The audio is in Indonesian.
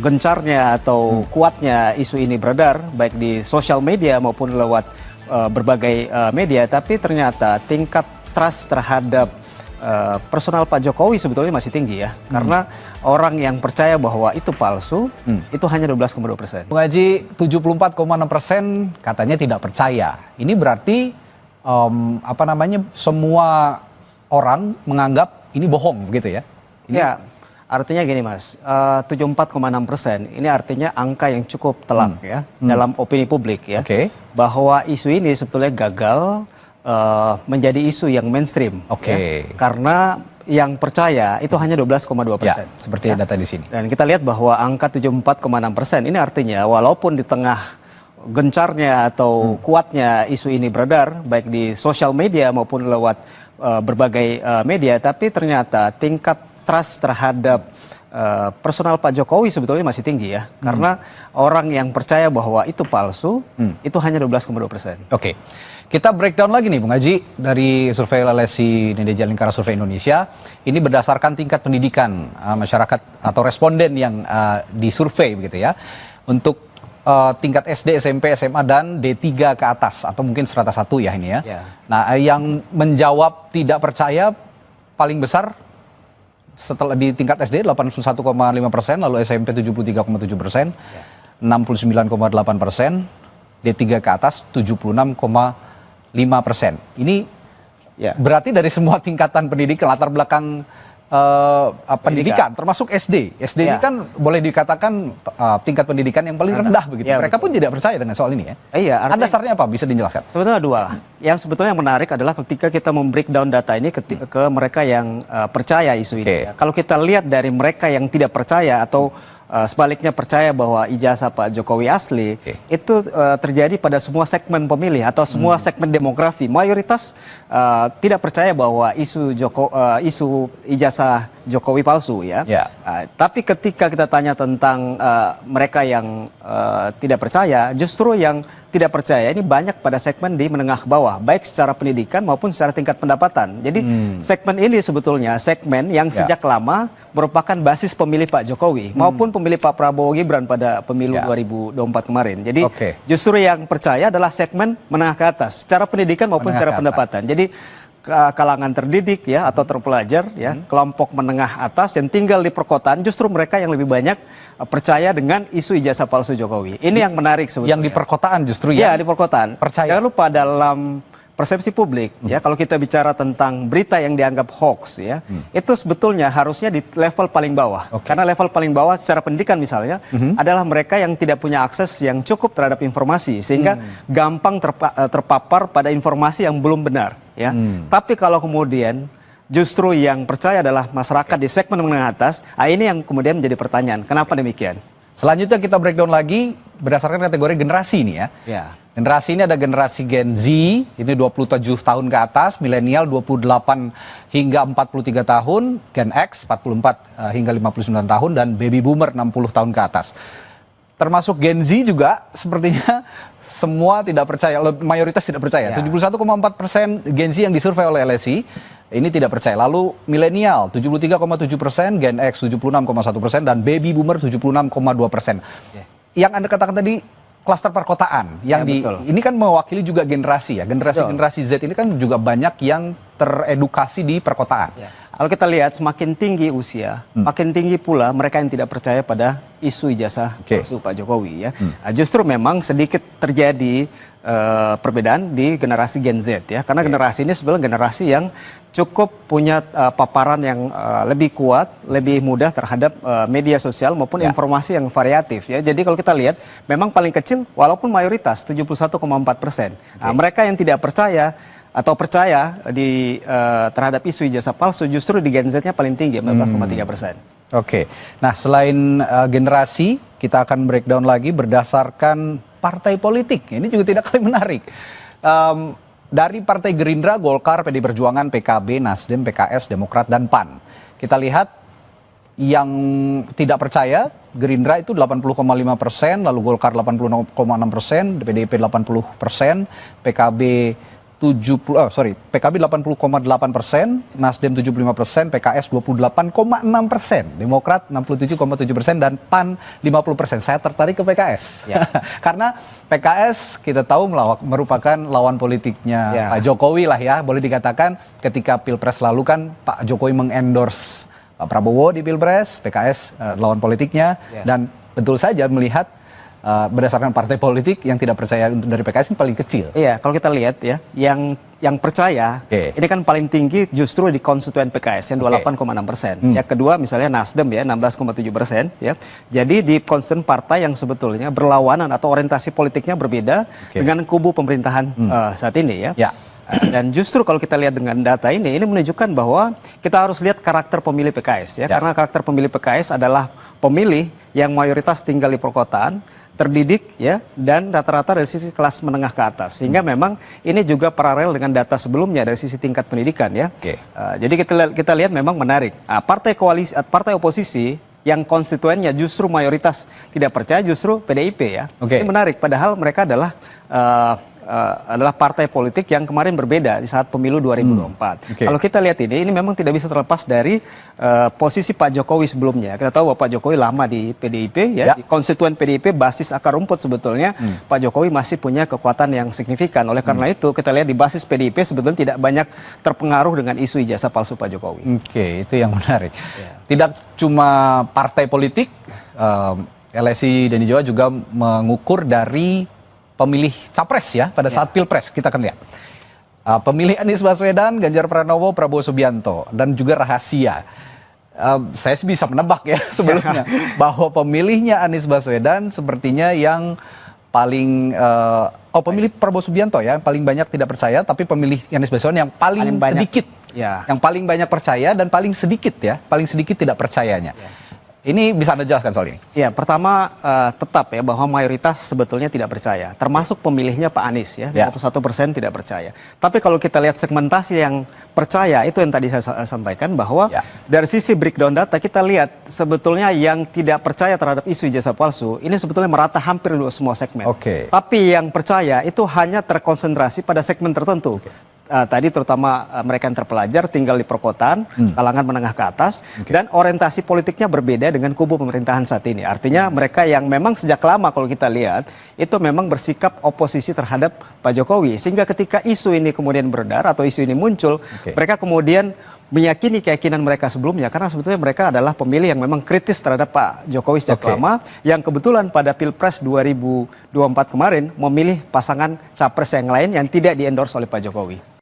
gencarnya atau kuatnya isu ini beredar baik di sosial media maupun lewat berbagai media, tapi ternyata tingkat trust terhadap personal Pak Jokowi sebetulnya masih tinggi ya, karena orang yang percaya bahwa itu palsu itu hanya 12,2%. Bung Haji, 74,6% katanya tidak percaya. Ini berarti semua orang menganggap ini bohong begitu ya? Ya, artinya gini Mas, 74,6% ini artinya angka yang cukup telak ya dalam opini publik ya, bahwa isu ini sebetulnya gagal menjadi isu yang mainstream. Ya, karena yang percaya itu hanya 12,2%. Ya, seperti data di sini. Dan kita lihat bahwa angka 74,6% ini artinya walaupun di tengah gencarnya atau kuatnya isu ini beredar baik di sosial media maupun lewat berbagai media, tapi ternyata tingkat trust terhadap personal Pak Jokowi sebetulnya masih tinggi ya, karena orang yang percaya bahwa itu palsu itu hanya 12,2%. Oke, kita breakdown lagi nih Bung Haji dari survei LSI Nindya Lingkara Survei Indonesia. Ini berdasarkan tingkat pendidikan masyarakat atau responden yang disurvei begitu ya, untuk tingkat SD, SMP, SMA dan D3 ke atas atau mungkin strata 1 ya ini ya. Nah, yang menjawab tidak percaya paling besar setelah di tingkat SD 81,5%, lalu SMP 73,7%, 69,8%, D3 ke atas 76,5%. Ini berarti dari semua tingkatan pendidikan, latar belakang pendidikan, termasuk SD. SD ini kan boleh dikatakan tingkat pendidikan yang paling rendah begitu. Mereka pun tidak percaya dengan soal ini ya. Ada dasarnya apa? Bisa dijelaskan? Sebetulnya dua. Yang sebetulnya menarik adalah ketika kita membreakdown data ini ke mereka yang percaya isu ini. Kalau kita lihat dari mereka yang tidak percaya atau sebaliknya percaya bahwa ijazah Pak Jokowi asli, itu terjadi pada semua segmen pemilih atau semua segmen demografi. Mayoritas tidak percaya bahwa isu ijazah Jokowi palsu ya. Tapi ketika kita tanya tentang mereka yang tidak percaya, justru yang tidak percaya ini banyak pada segmen di menengah ke bawah, baik secara pendidikan maupun secara tingkat pendapatan. Jadi segmen ini sebetulnya segmen yang sejak lama merupakan basis pemilih Pak Jokowi maupun pemilih Pak Prabowo Gibran pada pemilu 2024 kemarin. Jadi justru yang percaya adalah segmen menengah ke atas secara pendidikan maupun secara pendapatan. Jadi kalangan terdidik ya atau terpelajar ya, kelompok menengah atas yang tinggal di perkotaan, justru mereka yang lebih banyak percaya dengan isu ijazah palsu Jokowi. Ini yang menarik sebetulnya. Yang di perkotaan justru ya. Di perkotaan. Percaya. Jangan lupa dalam persepsi publik ya, kalau kita bicara tentang berita yang dianggap hoax ya, itu sebetulnya harusnya di level paling bawah. Karena level paling bawah secara pendidikan misalnya adalah mereka yang tidak punya akses yang cukup terhadap informasi sehingga gampang terpapar pada informasi yang belum benar ya. Tapi kalau kemudian justru yang percaya adalah masyarakat di segmen menengah atas, ini yang kemudian menjadi pertanyaan, kenapa demikian? Selanjutnya kita breakdown lagi berdasarkan kategori generasi ini ya. Generasi ini ada generasi Gen Z, ini 27 tahun ke atas, milenial 28 hingga 43 tahun, Gen X 44 hingga 59 tahun, dan baby boomer 60 tahun ke atas. Termasuk Gen Z juga sepertinya semua tidak percaya, mayoritas tidak percaya. 71,4% Gen Z yang disurvei oleh LSI ini tidak percaya. Lalu milenial 73,7%, Gen X 76,1%, dan baby boomer 76,2%. Yang Anda katakan tadi klaster perkotaan yang ini kan mewakili juga generasi ya. Generasi Z ini kan juga banyak yang teredukasi di perkotaan. Kalau kita lihat semakin tinggi usia, makin tinggi pula mereka yang tidak percaya pada isu ijazah palsu Pak Jokowi ya. Justru memang sedikit terjadi perbedaan di generasi Gen Z ya, karena generasi ini sebenarnya generasi yang cukup punya paparan yang lebih kuat, lebih mudah terhadap media sosial maupun informasi yang variatif ya. Jadi kalau kita lihat memang paling kecil walaupun mayoritas 71,4%. Mereka yang tidak percaya atau percaya terhadap isu ijazah palsu justru di Gen Z-nya paling tinggi 14,3%. Nah selain generasi, kita akan breakdown lagi berdasarkan partai politik. Ini juga tidak kalah menarik. Dari Partai Gerindra, Golkar, PD Perjuangan, PKB, Nasdem, PKS, Demokrat, dan PAN. Kita lihat yang tidak percaya, Gerindra itu 80,5%, lalu Golkar 80,6%, PDIP 80%, PKB PKB 80,8%, Nasdem 75%, PKS 28,6%, Demokrat 67,7% dan PAN 50%. Saya tertarik ke PKS. Ya. Karena PKS kita tahu merupakan lawan politiknya Pak Jokowi lah ya, boleh dikatakan ketika Pilpres lalu kan Pak Jokowi mengendorse Pak Prabowo di Pilpres, PKS lawan politiknya dan betul saja melihat berdasarkan partai politik yang tidak percaya dari PKS ini paling kecil. Iya, kalau kita lihat ya, yang percaya ini kan paling tinggi justru di konstituen PKS yang 28,6%. Yang kedua misalnya Nasdem ya 16,7% ya. Jadi di konstituen partai yang sebetulnya berlawanan atau orientasi politiknya berbeda dengan kubu pemerintahan saat ini ya. Dan justru kalau kita lihat dengan data ini menunjukkan bahwa kita harus lihat karakter pemilih PKS ya. Karena karakter pemilih PKS adalah pemilih yang mayoritas tinggal di perkotaan, terdidik ya, dan rata-rata dari sisi kelas menengah ke atas, sehingga memang ini juga paralel dengan data sebelumnya dari sisi tingkat pendidikan ya. Jadi kita lihat memang menarik. Partai koalisi, partai oposisi yang konstituennya justru mayoritas tidak percaya justru PDIP ya. Ini menarik, padahal mereka adalah partai politik yang kemarin berbeda di saat pemilu 2024. Kalau kita lihat ini memang tidak bisa terlepas dari posisi Pak Jokowi sebelumnya. Kita tahu bahwa Pak Jokowi lama di PDIP ya, di konstituen PDIP basis akar rumput sebetulnya Pak Jokowi masih punya kekuatan yang signifikan. Oleh karena itu kita lihat di basis PDIP sebetulnya tidak banyak terpengaruh dengan isu ijazah palsu Pak Jokowi. Itu yang menarik. Tidak cuma partai politik, LSI dan Jawa juga mengukur dari pemilih capres ya pada saat Pilpres. Kita akan lihat pemilih Anies Baswedan, Ganjar Pranowo, Prabowo Subianto dan juga rahasia. Saya bisa menebak ya sebelumnya bahwa pemilihnya Anies Baswedan sepertinya yang paling pemilih Prabowo Subianto ya paling banyak tidak percaya, tapi pemilih Anies Baswedan yang paling sedikit yang paling banyak percaya dan paling sedikit tidak percayanya. Ini bisa Anda jelaskan soal ini? Ya, pertama tetap ya bahwa mayoritas sebetulnya tidak percaya, termasuk pemilihnya Pak Anies ya, 51% tidak percaya. Tapi kalau kita lihat segmentasi yang percaya, itu yang tadi saya sampaikan bahwa dari sisi breakdown data kita lihat sebetulnya yang tidak percaya terhadap isu ijazah palsu ini sebetulnya merata hampir semua segmen. Tapi yang percaya itu hanya terkonsentrasi pada segmen tertentu. Tadi terutama mereka yang terpelajar tinggal di perkotaan, kalangan menengah ke atas, dan orientasi politiknya berbeda dengan kubu pemerintahan saat ini. Artinya mereka yang memang sejak lama kalau kita lihat itu memang bersikap oposisi terhadap Pak Jokowi, sehingga ketika isu ini kemudian beredar atau isu ini muncul, mereka kemudian meyakini keyakinan mereka sebelumnya, karena sebetulnya mereka adalah pemilih yang memang kritis terhadap Pak Jokowi sejak lama, yang kebetulan pada Pilpres 2024 kemarin memilih pasangan capres yang lain yang tidak di-endorse oleh Pak Jokowi.